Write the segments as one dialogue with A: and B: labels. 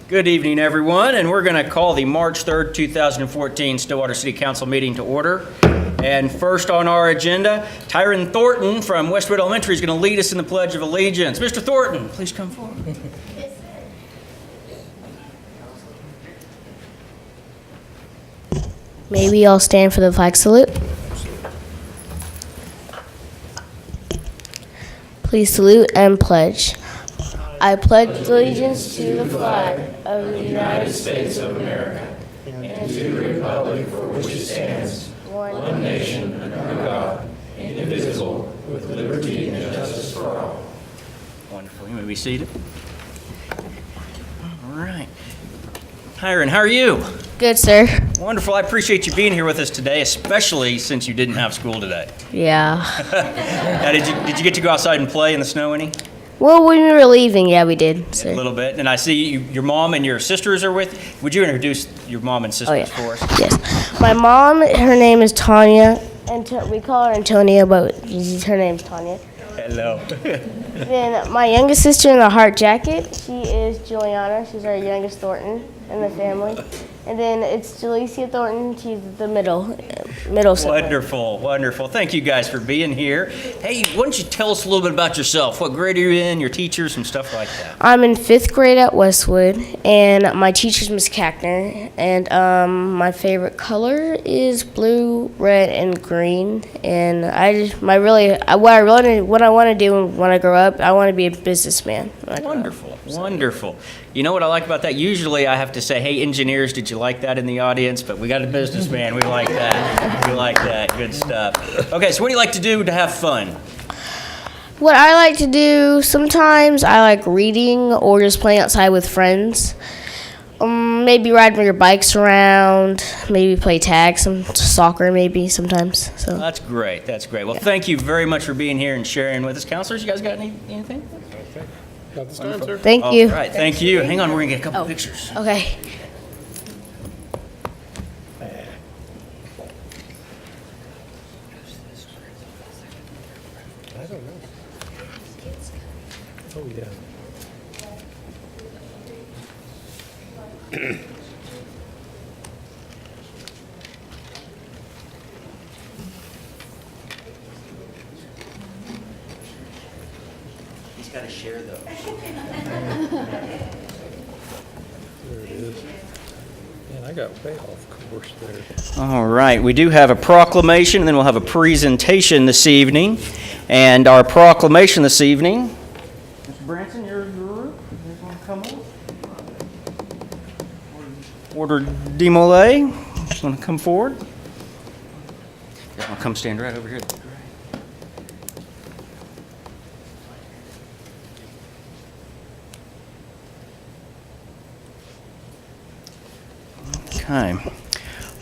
A: Good evening, everyone, and we're going to call the March 3rd, 2014 Stillwater City Council meeting to order. And first on our agenda, Tyron Thornton from Westwood Elementary is going to lead us in the Pledge of Allegiance. Mr. Thornton, please come forward.
B: May we all stand for the flag salute. Please salute and pledge. I pledge allegiance to the flag of the United States of America and to the republic for which it stands, one nation, under God, indivisible, with liberty and justice for all.
A: Wonderful. You may be seated. All right. Tyron, how are you?
B: Good, sir.
A: Wonderful. I appreciate you being here with us today, especially since you didn't have school today.
B: Yeah.
A: Now, did you get to go outside and play in the snow any?
B: Well, when we were leaving, yeah, we did, sir.
A: A little bit. And I see your mom and your sisters are with you. Would you introduce your mom and sisters for us?
B: Yes. My mom, her name is Tanya, and we call her Antonia, but her name's Tanya.
A: Hello.
B: Then my youngest sister in the heart jacket, she is Juliana. She's our youngest Thornton in the family. And then it's Jalecia Thornton. She's the middle sibling.
A: Wonderful, wonderful. Thank you guys for being here. Hey, why don't you tell us a little bit about yourself? What grade are you in, your teachers, some stuff like that?
B: I'm in 5th grade at Westwood, and my teacher's Miss Kackner. And my favorite color is blue, red, and green. And what I want to do when I grow up, I want to be a businessman.
A: Wonderful, wonderful. You know what I like about that? Usually I have to say, hey, engineers, did you like that in the audience? But we got a businessman. We like that. We like that. Good stuff. Okay, so what do you like to do to have fun?
B: What I like to do, sometimes I like reading or just playing outside with friends. Maybe riding your bikes around, maybe play tag, some soccer maybe sometimes. So
A: That's great. That's great. Well, Thank you very much for being here and sharing with us. Counselors, you guys got anything?
C: Got this time, sir.
B: thank you.
A: All right, thank you. Hang on, we're going to get a couple pictures.
B: Okay.
C: I don't know. Oh, yeah.
A: He's got to share those.
C: There it is. Man, I got way off course there.
A: All right, we do have a proclamation, and then we'll have a presentation this evening. And our proclamation this evening, Mr. Branson, you're you want to come up? Order Demolay, just want to come forward. I'll come stand right over here. Okay.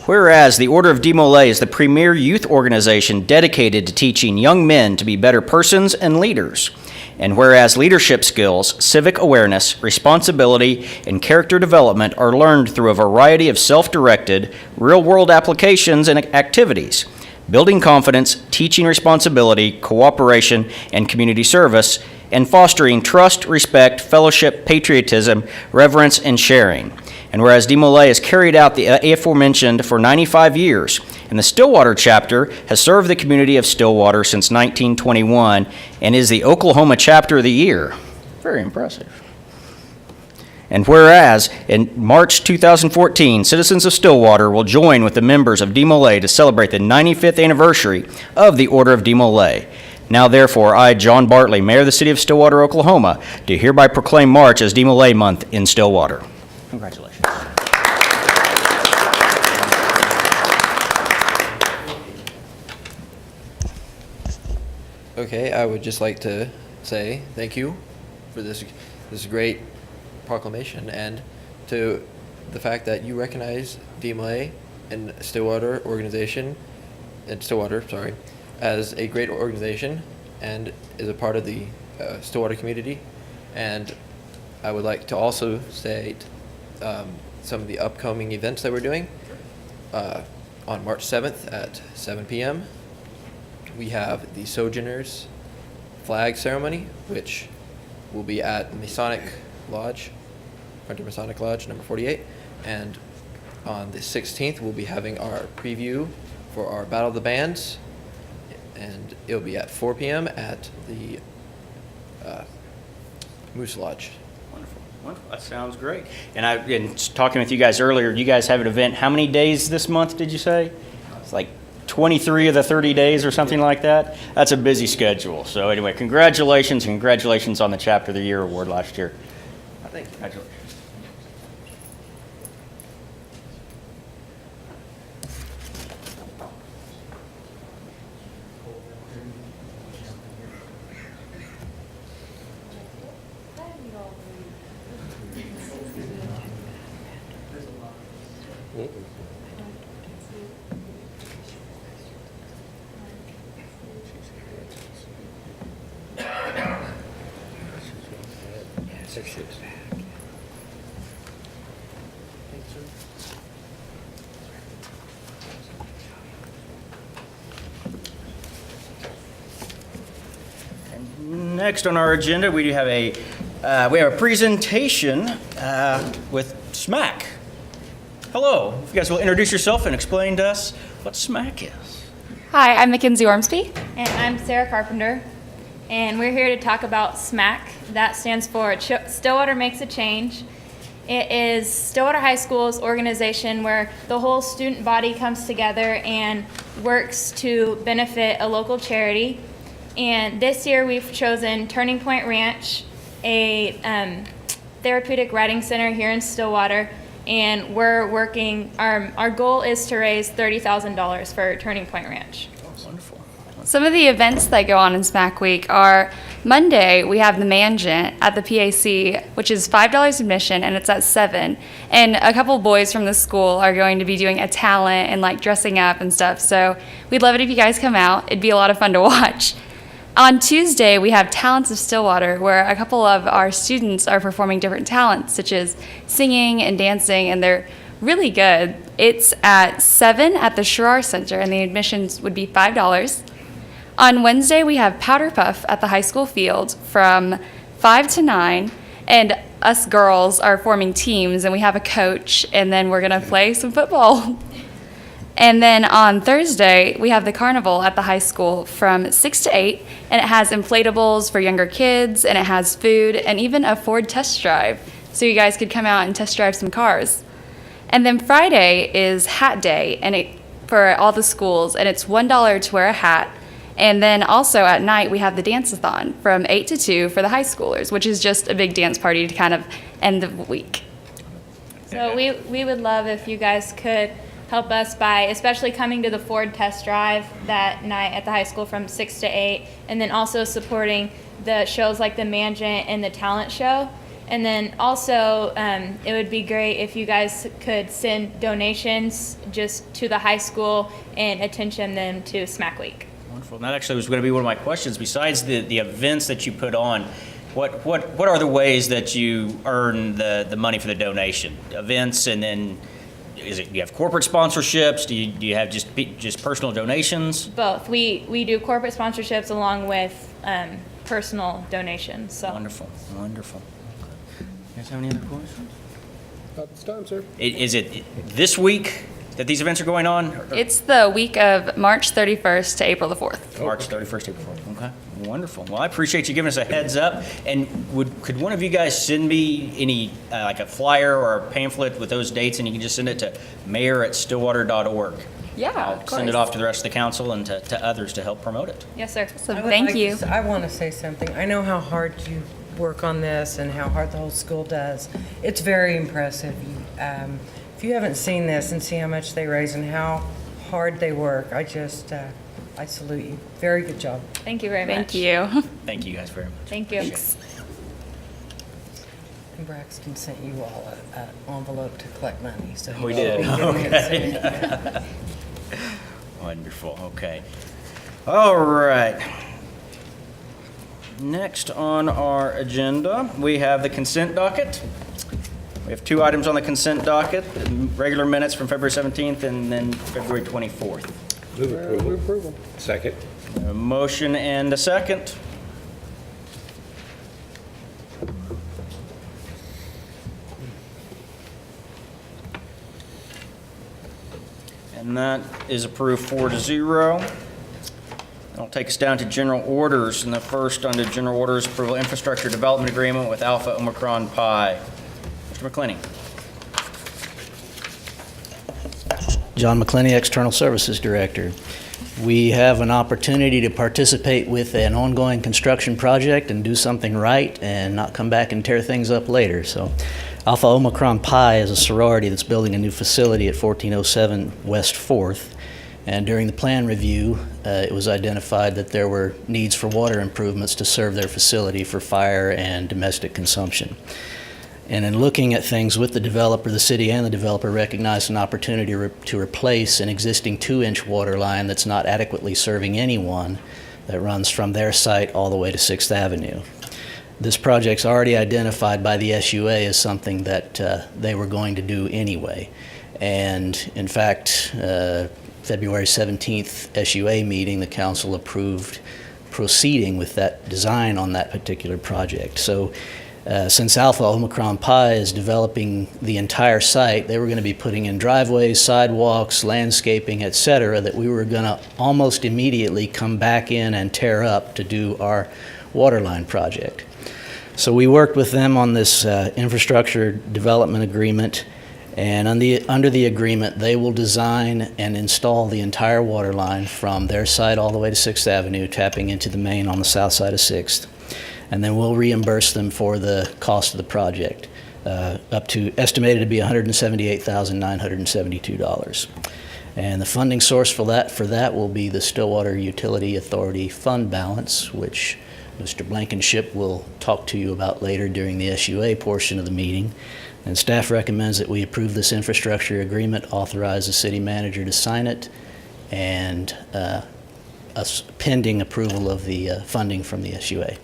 A: Whereas the Order of Demolay is the premier youth organization dedicated to teaching young men to be better persons and leaders. And whereas leadership skills, civic awareness, responsibility, and character development are learned through a variety of self-directed, real-world applications and activities, building confidence, teaching responsibility, cooperation, and community service, and fostering trust, respect, fellowship, patriotism, reverence, and sharing. And whereas Demolay has carried out the aforementioned for 95 years, and the Stillwater chapter has served the community of Stillwater since 1921 and is the Oklahoma chapter of the year. Very impressive. And whereas in March 2014, citizens of Stillwater will join with the members of Demolay to celebrate the 95th anniversary of the Order of Demolay. Now therefore, I, John Bartley, Mayor of the City of Stillwater, Oklahoma, do hereby proclaim March as Demolay Month in Stillwater. Congratulations.
D: Okay, I would just like to say thank you for this great proclamation and to the fact that you recognize DMLA and Stillwater as a great organization and is a part of the Stillwater community. And I would like to also state some of the upcoming events that we're doing. On March 7th at 7 p.m., we have the Sojourners flag ceremony, which will be at Masonic Lodge, Hunter Masonic Lodge, number 48. And on the 16th, we'll be having our preview for our Battle of the Bands, and it'll be at 4 p.m. at the Moose Lodge.
A: Wonderful. Wonderful. That sounds great. And talking with you guys earlier, you guys have an event. How many days this month did you say? It's like 23 of the 30 days or something like that. That's a busy schedule. So anyway, congratulations on the Chapter of the Year award last year.
D: Thank you.
A: Congratulations. Next on our agenda, we have a presentation with SMAC. Hello. If you guys will introduce yourself and explain to us what SMAC is.
E: Hi, I'm Mackenzie Ormsby.
F: And I'm Sarah Carpenter, and we're here to talk about SMAC. That stands for Stillwater Makes a Change. It is Stillwater High School's organization where the whole student body comes together and works to benefit a local charity. And this year we've chosen Turning Point Ranch, a therapeutic riding center here in Stillwater, and we're working, our goal is to raise $30,000 for Turning Point Ranch.
A: Wonderful.
E: Some of the events that go on in SMAC Week are Monday, we have the Mangent at the PAC, which is $5 admission, and it's at 7. And a couple boys from the school are going to be doing a talent and like dressing up and stuff. So we'd love it if you guys come out. It'd be a lot of fun to watch. On Tuesday, we have Talents of Stillwater, where a couple of our students are performing different talents, such as singing and dancing, and they're really good. It's at 7 at the Sherrar Center, and the admissions would be $5. On Wednesday, we have Powder Puff at the high school field from 5 to 9, and us girls are forming teams, and we have a coach, and then we're going to play some football. And then on Thursday, we have the carnival at the high school from 6 to 8, and it has inflatables for younger kids, and it has food, and even a Ford test drive, so you guys could come out and test drive some cars. And then Friday is Hat Day, and for all the schools, and it's $1 to wear a hat. And then also at night, we have the dance-a-thon from 8 to 2 for the high schoolers, which is just a big dance party to kind of end the week.
F: So we would love if you guys could help us by especially coming to the Ford test drive that night at the high school from 6 to 8, and then also supporting the shows like the Mangent and the talent show. And then also it would be great if you guys could send donations just to the high school and attention them to SMAC Week.
A: Wonderful. And that actually was going to be one of my questions. Besides the events that you put on, what are the ways that you earn the money for the donation? Events, and then do you have corporate sponsorships? Do you have just personal donations?
F: Both. We do corporate sponsorships along with personal donations. So.
A: Wonderful. Wonderful. You guys have any other questions?
C: Not this time, sir.
A: Is it this week that these events are going on?
E: It's the week of March 31st to April the 4th.
A: March 31st, April 4th. Okay. Wonderful. Well, I appreciate you giving us a heads up. And could one of you guys send me any, like a flyer or a pamphlet with those dates, and you can just send it to mayor@stillwater.org.
E: Yeah,
A: I'll
E: of
A: send it
E: course.
A: off to the rest of the council and to others to help promote it.
F: Yes, sir.
E: So
G: I would
E: thank
G: like
E: you.
G: I want to say something. I know how hard you work on this and how hard the whole school does. It's very impressive. If you haven't seen this and see how much they raise and how hard they work, I salute you. Very good job.
F: Thank you very much.
E: Thank you.
A: Thank you guys very much.
F: Thank you.
G: And Braxton sent you all an envelope to collect money. So
A: We
G: you should
A: did.
G: be getting it soon.
A: Wonderful. Okay. All right. Next on our agenda, we have the consent docket. We have 2 items on the consent docket, the regular minutes from February 17th and then February 24th.
C: Move approval. Second.
A: A motion and a second. And that is approved 4-0. That'll take us down to general orders, and the first under general orders, approval infrastructure development agreement with Alpha Omicron Pi. Mr. McClenny.
H: John McClenny, External Services Director. We have an opportunity to participate with an ongoing construction project and do something right and not come back and tear things up later. So Alpha Omicron Pi is a sorority that's building a new facility at 1407 West 4th. And during the plan review, it was identified that there were needs for water improvements to serve their facility for fire and domestic consumption. And in looking at things with the developer, the city and the developer recognized an opportunity to replace an existing 2-inch water line that's not adequately serving anyone that runs from their site all the way to 6th Avenue. This project's already identified by the SUA as something that they were going to do anyway. And in fact, February 17th SUA meeting, the council approved proceeding with that design on that particular project. So since Alpha Omicron Pi is developing the entire site, they were going to be putting in driveways, sidewalks, landscaping, et cetera, that we were going to almost immediately come back in and tear up to do our water line project. So we worked with them on this infrastructure development agreement, and under the agreement, they will design and install the entire water line from their site all the way to 6th Avenue, tapping into the main on the south side of 6th. And then we'll reimburse them for the cost of the project, up to estimated to be $178,972. And the funding source for that will be the Stillwater Utility Authority fund balance, which Mr. Blankenship will talk to you about later during the SUA portion of the meeting. And staff recommends that we approve this infrastructure agreement, authorize the city manager to sign it, and pending approval of the funding from the SUA.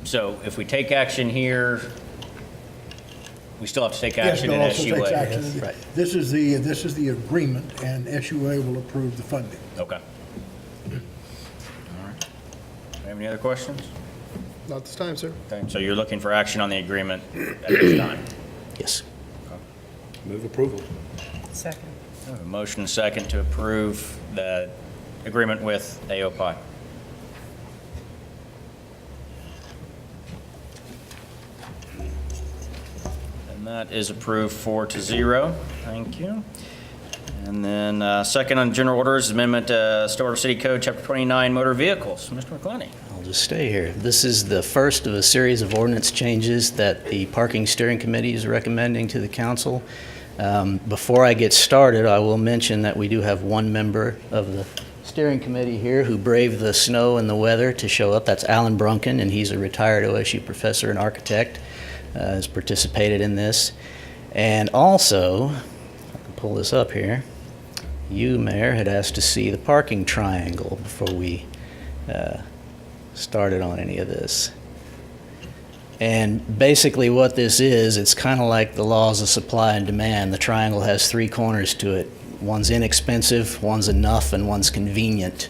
A: So if we take action here, we still have to take action in
I: Yes, no, also
A: SUA.
I: takes action.
H: Right.
I: This is the agreement, and SUA will approve the funding.
A: Okay. All right. Do you have any other questions?
J: Not this time, sir.
A: Okay, so you're looking for action on the agreement at this time?
H: Yes.
J: Move approval.
G: Second.
A: I have a motion and a second to approve the agreement with AOPI. And that is approved 4-0. Thank you. And then second on general orders, amendment to Stillwater City Code, Chapter 29, Motor Vehicles. Mr. McClenny.
H: I'll just stay here. This is the first of a series of ordinance changes that the Parking Steering Committee is recommending to the council. Before I get started, I will mention that we do have one member of the steering committee here who braved the snow and the weather to show up. That's Alan Brunken, and he's a retired OSU professor and architect, has participated in this. And also, I can pull this up here, you, Mayor, had asked to see the parking triangle before we started on any of this. And basically what this is, it's kind of like the laws of supply and demand. The triangle has three corners to it. One's inexpensive, one's enough, and one's convenient.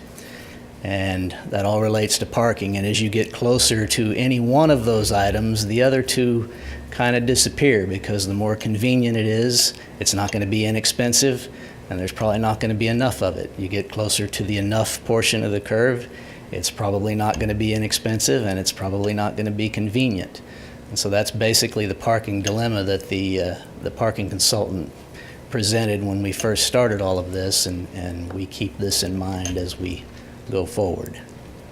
H: And that all relates to parking. And as you get closer to any one of those items, the other two kind of disappear, because the more convenient it is, it's not going to be inexpensive, and there's probably not going to be enough of it. You get closer to the enough portion of the curve, it's probably not going to be inexpensive, and it's probably not going to be convenient. And so that's basically the parking dilemma that the parking consultant presented when we first started all of this, and we keep this in mind as we go forward.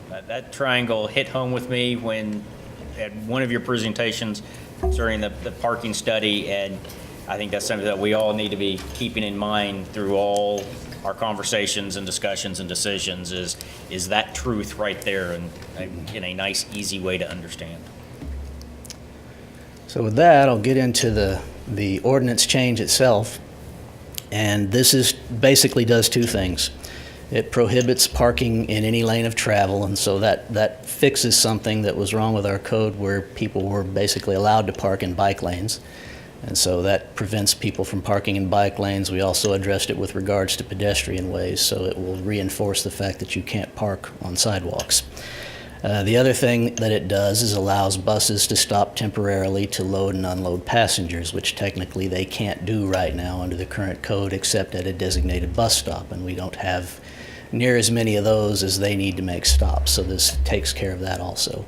A: That triangle hit home with me when at one of your presentations concerning the parking study, and I think that's something that we all need to be keeping in mind through all our conversations and discussions and decisions is that truth right there, and in a nice, easy way to understand.
H: So with that, I'll get into the ordinance change itself. And this is basically does two things. It prohibits parking in any lane of travel, and so that fixes something that was wrong with our code, where people were basically allowed to park in bike lanes. And so that prevents people from parking in bike lanes. We also addressed it with regards to pedestrian ways, so it will reinforce the fact that you can't park on sidewalks. The other thing that it does is allows buses to stop temporarily to load and unload passengers, which technically they can't do right now under the current code except at a designated bus stop, and we don't have near as many of those as they need to make stops, so this takes care of that also.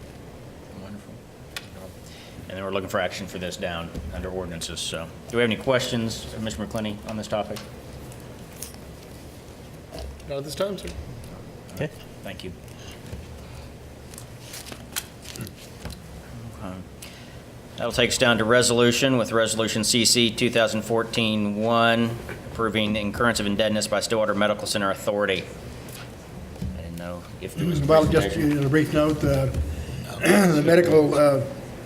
A: Wonderful. And then we're looking for action for this down under ordinances. So do we have any questions, Mr. McClenny, on this topic?
J: Not at this time, sir.
H: Okay.
A: Thank you. That'll take us down to resolution with Resolution CC 2014-1, approving the incurrence of indebtedness by Stillwater Medical Center Authority. I didn't know if there was a
I: Well, just
A: presentation.
I: in a brief note, the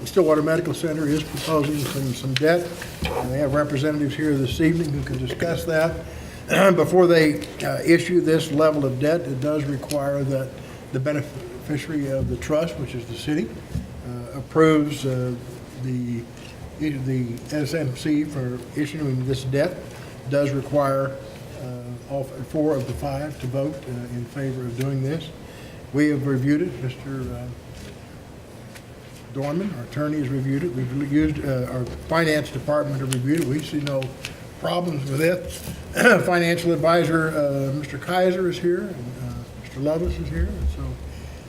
I: Stillwater Medical Center is proposing some debt. And they have representatives here this evening who can discuss that. Before they issue this level of debt, it does require that the beneficiary of the trust, which is the city, approves the SMC for issuing this debt. Does require all 4 of the 5 to vote in favor of doing this. We have reviewed it. Mr. Dorman, our attorney, has reviewed it. We've used, our finance department have reviewed it. We see no problems with it. Financial advisor, Mr. Kaiser is here, and Mr. Lovis is here. And so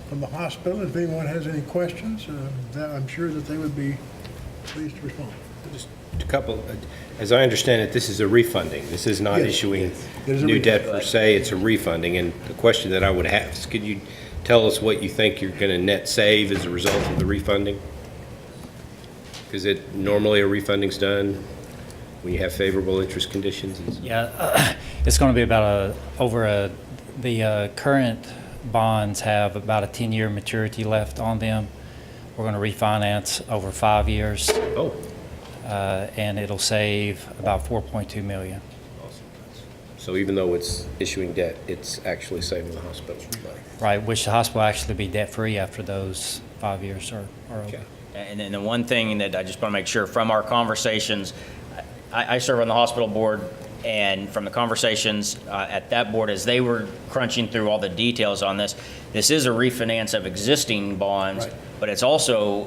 I: from the hospital, if anyone has any questions, I'm sure that they would be pleased to respond.
K: Just a couple, as I understand it, this is a refunding. This is not
I: Yes,
K: issuing
I: yes. It is a
K: new debt
I: refund.
K: per se, it's a refunding. And the question that I would have is, could you tell us what you think you're going to net save as a result of the refunding? Because normally a refunding's done when you have favorable interest conditions.
L: Yeah, it's going to be about the current bonds have about a 10-year maturity left on them. We're going to refinance over 5 years.
K: Oh.
L: And it'll save about $4.2 million.
K: Awesome. So even though it's issuing debt, it's actually saving the hospital.
L: Right, which the hospital will actually be debt-free after those 5 years are over.
K: Okay.
A: And then the one thing that I just want to make sure from our conversations, I serve on the hospital board, and from the conversations at that board, as they were crunching through all the details on this, this is a refinance of existing bonds,
I: Right.
A: but it's also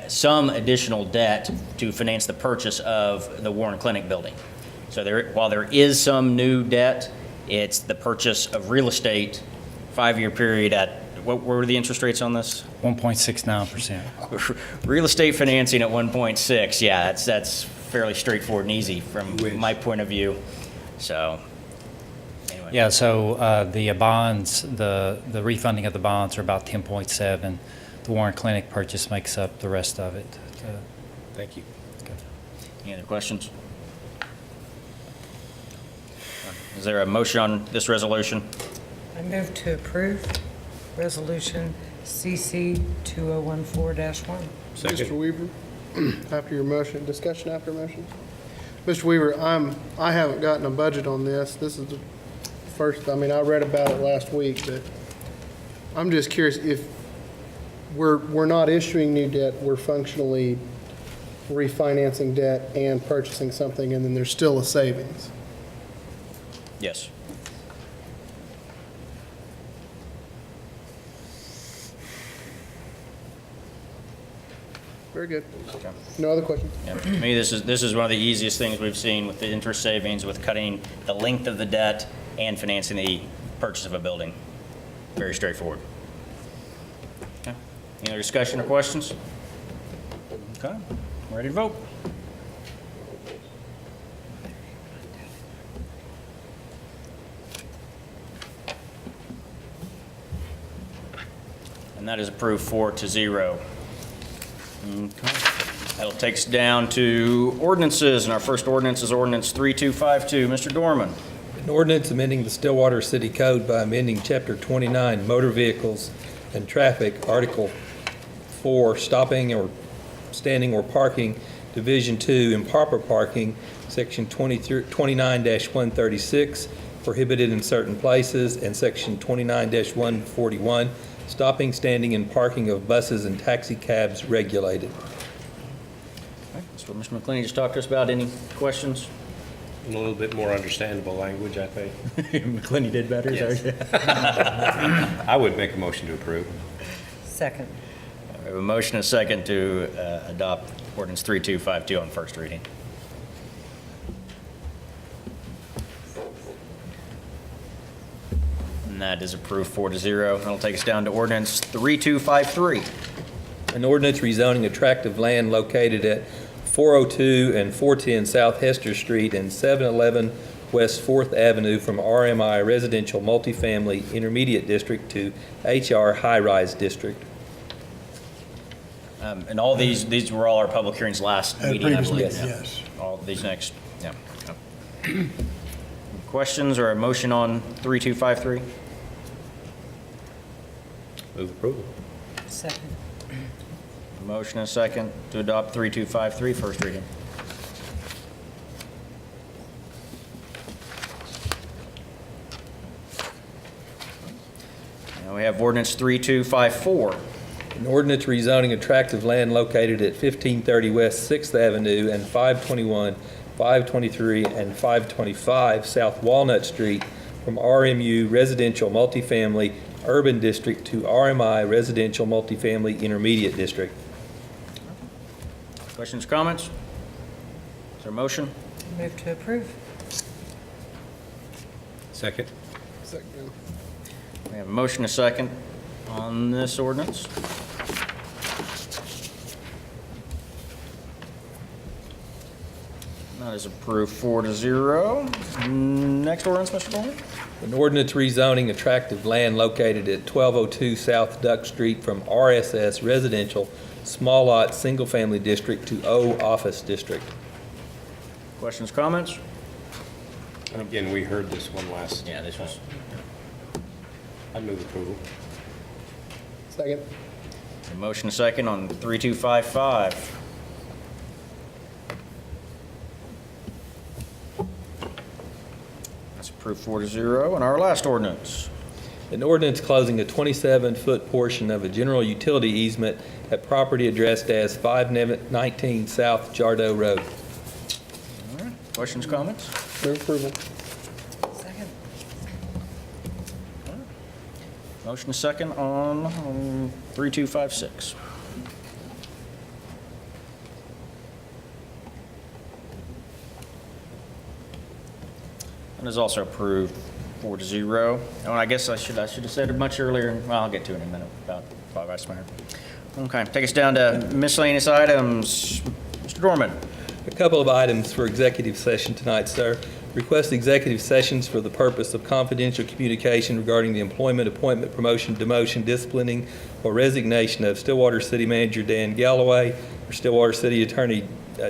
A: some additional debt to finance the purchase of the Warren Clinic building. So while there is some new debt, it's the purchase of real estate, 5-year period at, what were the interest rates on this?
L: 1.69%.
A: Real estate financing at 1.6, yeah, that's fairly straightforward and easy from my point of view. So, anyway.
L: Yeah, so the bonds, the refunding of the bonds are about 10.7. The Warren Clinic purchase makes up the rest of it.
K: Thank you.
A: Any other questions? Is there a motion on this resolution?
G: I move to approve Resolution CC 2014-1.
J: Mr. Weaver, after your motion, discussion after motion. Mr. Weaver, I haven't gotten a budget on this. This is the first, I read about it last week, but I'm just curious if we're not issuing new debt, we're functionally refinancing debt and purchasing something, and then there's still a savings.
A: Yes.
J: Very good. No other questions?
A: Yeah. To me, this is one of the easiest things we've seen with the interest savings, with cutting the length of the debt and financing the purchase of a building. Very straightforward. Okay. Any other discussion or questions? Okay. Ready to vote? And that is approved 4-0. Okay. That'll take us down to ordinances, and our first ordinance is Ordinance 3252. Mr. Dorman.
C: An ordinance amending the Stillwater City Code by amending Chapter 29, Motor Vehicles and Traffic, Article 4, Stopping or Standing or Parking, Division 2, Improper Parking, Section 29-136, Prohibited in Certain Places, and Section 29-141, Stopping, Standing, and Parking of Buses and Taxi Cabs Regulated.
A: That's what Mr. McClenny just talked to us about. Any questions?
K: A little bit more understandable language, I think.
A: McClenny did better.
K: Yes. I would make a motion to approve.
G: Second.
A: We have a motion and a second to adopt ordinance 3252 on first reading. And that is approved 4-0. That'll take us down to ordinance 3253.
C: An ordinance rezoning a tract of land located at 402 and 410 South Hester Street and 711 West 4th Avenue from RMI Residential Multifamily Intermediate District to HR High Rise District.
A: And all these were all our public hearings last meeting, I
I: Previously,
A: believe.
I: yes.
A: All these next, yeah. Questions or a motion on 3253?
K: Move approval.
G: Second.
A: Motion and a second to adopt 3253, first reading. Now we have ordinance 3254.
C: An ordinance rezoning a tract of land located at 1530 West 6th Avenue and 521, 523, and 525 South Walnut Street from RMU Residential Multifamily Urban District to RMI Residential Multifamily Intermediate District.
A: Questions, comments? Is there a motion?
G: Move to approve.
K: Second.
J: Second.
A: We have a motion and a second on this ordinance. That is approved 4-0. Next ordinance, Mr. Bowman?
C: An ordinance rezoning a tract of land located at 1202 South Duck Street from RSS Residential Small Lot Single Family District to O Office District.
A: Questions, comments?
K: And again, we heard this one last.
A: Yeah, this was.
K: I move approval.
J: Second.
A: A motion and a second on 3255. That's approved 4-0. And our last ordinance.
C: An ordinance closing a 27-foot portion of a general utility easement at property addressed as 519 South Jardo Road.
A: All right. Questions, comments?
J: Move approval.
G: Second.
A: Motion and a second on 3256. And is also approved 4-0. Oh, I guess I should have said it much earlier. Well, I'll get to it in a minute about Vice Mayor. Okay, take us down to miscellaneous items. Mr. Dorman.
C: A couple of items for executive session tonight, sir. Request executive sessions for the purpose of confidential communication regarding the employment, appointment, promotion, demotion, disciplining, or resignation of Stillwater City Manager Dan Galloway or Stillwater City Attorney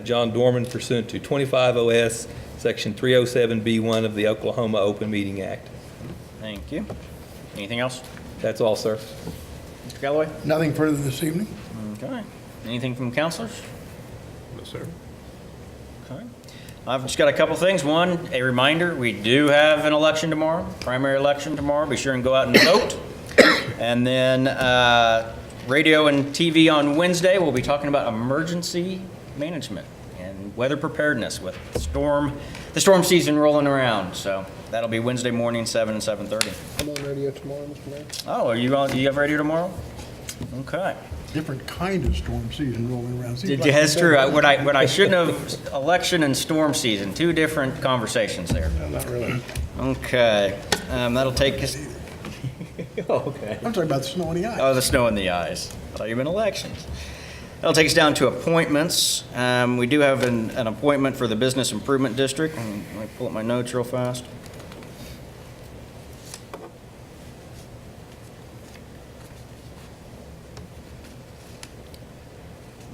C: John Dorman pursuant to 25 OS Section 307B1 of the Oklahoma Open Meeting Act.
A: Thank you. Anything else?
C: That's all, sir.
A: Mr. Galloway?
I: Nothing further this evening?
A: Okay. Anything from counselors?
K: No, sir.
A: Okay. I've just got a couple things. One, a reminder, we do have an election tomorrow, primary election tomorrow. Be sure and go out and vote. And then radio and TV on Wednesday, we'll be talking about emergency management and weather preparedness with the storm season rolling around. So that'll be Wednesday morning, 7 and 7:30.
J: I'm on radio tomorrow, Mr. Mayor.
A: Oh, do you have radio tomorrow? Okay.
I: Different kind of storm season rolling around. Seems
A: Did
I: like
A: you, that's
I: it's
A: true.
I: every-
A: What I shouldn't have, election and storm season, two different conversations there.
J: No, not really.
A: Okay, that'll take us. Okay.
I: I'm talking about the snow and the ice.
A: Oh, the snow in the eyes. I thought you meant elections. That'll take us down to appointments. We do have an appointment for the Business Improvement District. Let me pull up my notes real fast.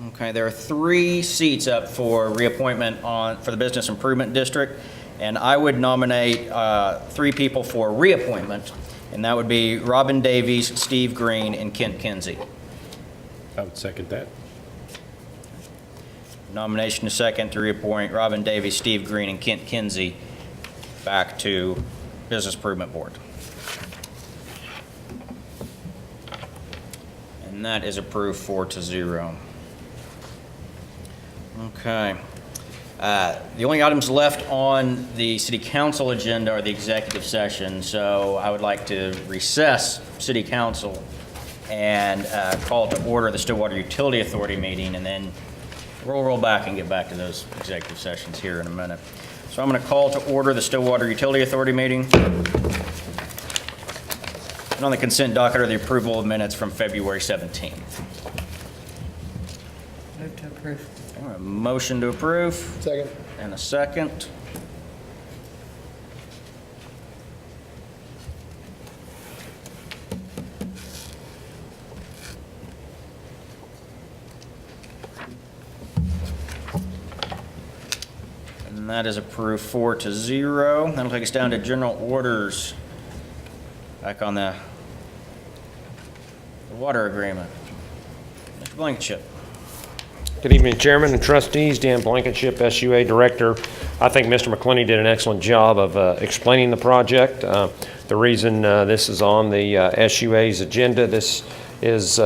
A: Okay, there are 3 seats up for reappointment for the Business Improvement District, and I would nominate 3 people for reappointment, and that would be Robin Davies, Steve Green, and Kent Kinsey.
K: I would second that.
A: Nomination is second to reappoint Robin Davies, Steve Green, and Kent Kinsey back to Business Improvement Board. And that is approved 4-0. Okay. The only items left on the city council agenda are the executive session, so I would like to recess city council and call to order the Stillwater Utility Authority meeting, and then roll back and get back to those executive sessions here in a minute. So I'm going to call to order the Stillwater Utility Authority meeting. And on the consent docket are the approval of minutes from February 17th.
G: Move to approve.
A: All right, motion to approve.
J: Second.
A: And a second. And that is approved 4-0. That'll take us down to general orders. Back on the water agreement. Mr. Blankenship.
M: Good evening, Chairman and trustees. Dan Blankenship, SUA Director. I think Mr. McClenny did an excellent job of explaining the project. The reason this is on the SUA's agenda, this is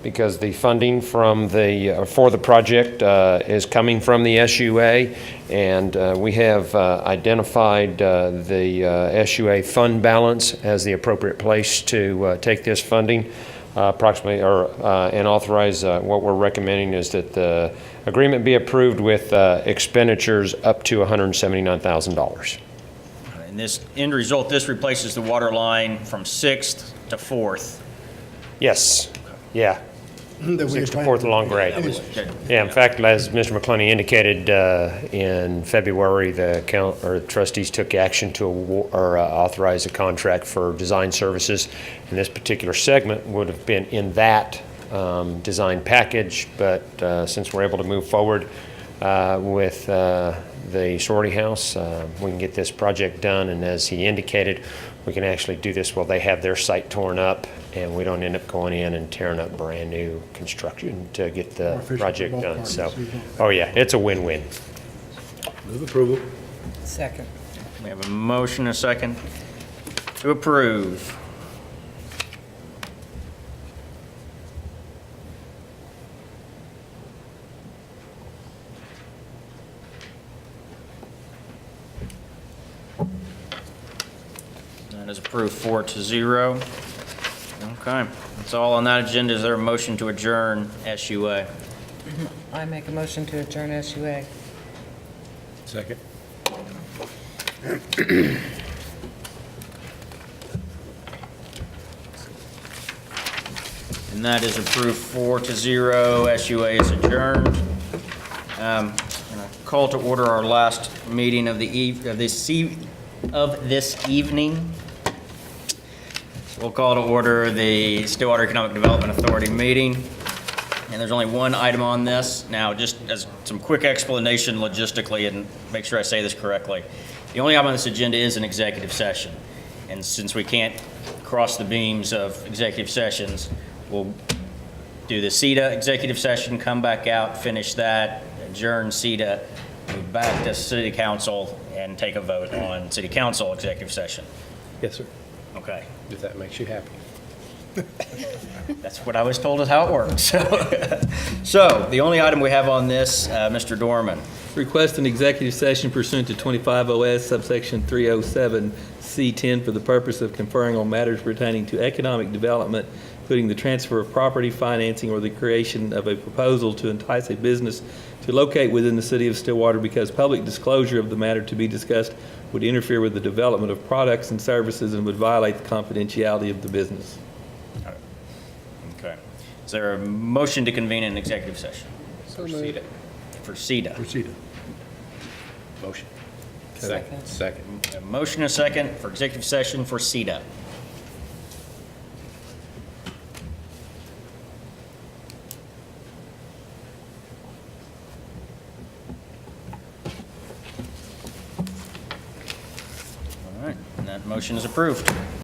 M: because the funding from for the project is coming from the SUA, and we have identified the SUA fund balance as the appropriate place to take this funding. Approximately, and authorize what we're recommending is that the agreement be approved with expenditures up to $179,000.
A: And this end result, this replaces the water line from 6th to 4th.
M: Yes, yeah.
I: That we
M: 6th to
I: had
M: 4th along grade. Yeah, in fact, as Mr. McClenny indicated, in February, the trustees took action to authorize a contract for design services. And this particular segment would have been in that design package, but since we're able to move forward with the sorority house, we can get this project done. And as he indicated, we can actually do this while they have their site torn up, and we don't end up going in and tearing up brand new construction to get the project done. So, oh yeah, it's a win-win.
K: Move approval.
G: Second.
A: We have a motion and a second to approve. That is approved 4-0. Okay, that's all on that agenda. Is there a motion to adjourn SUA?
G: I make a motion to adjourn SUA.
K: Second.
A: And that is approved 4-0. SUA is adjourned. I'm going to call to order our last meeting of this evening. We'll call to order the Stillwater Economic Development Authority meeting. And there's only one item on this. Now, just as some quick explanation logistically, and make sure I say this correctly, the only item on this agenda is an executive session. And since we can't cross the beams of executive sessions, we'll do the CETA executive session, come back out, finish that, adjourn CETA, move back to City Council, and take a vote on City Council executive session.
K: Yes, sir.
A: Okay.
K: If that makes you happy.
A: That's what I was told is how it works. So the only item we have on this, Mr. Dorman.
C: Request an executive session pursuant to 25 OS subsection 307 C10 for the purpose of conferring on matters pertaining to economic development, including the transfer of property, financing, or the creation of a proposal to entice a business to locate within the city of Stillwater, because public disclosure of the matter to be discussed would interfere with the development of products and services and would violate the confidentiality of the business.
A: Okay. Is there a motion to convene an executive session?
J: So moved.
A: For CETA.
I: Proceed.
K: Motion.
G: Second.
K: Second.
A: A motion and a second for executive session for CETA. All right, and that motion is approved.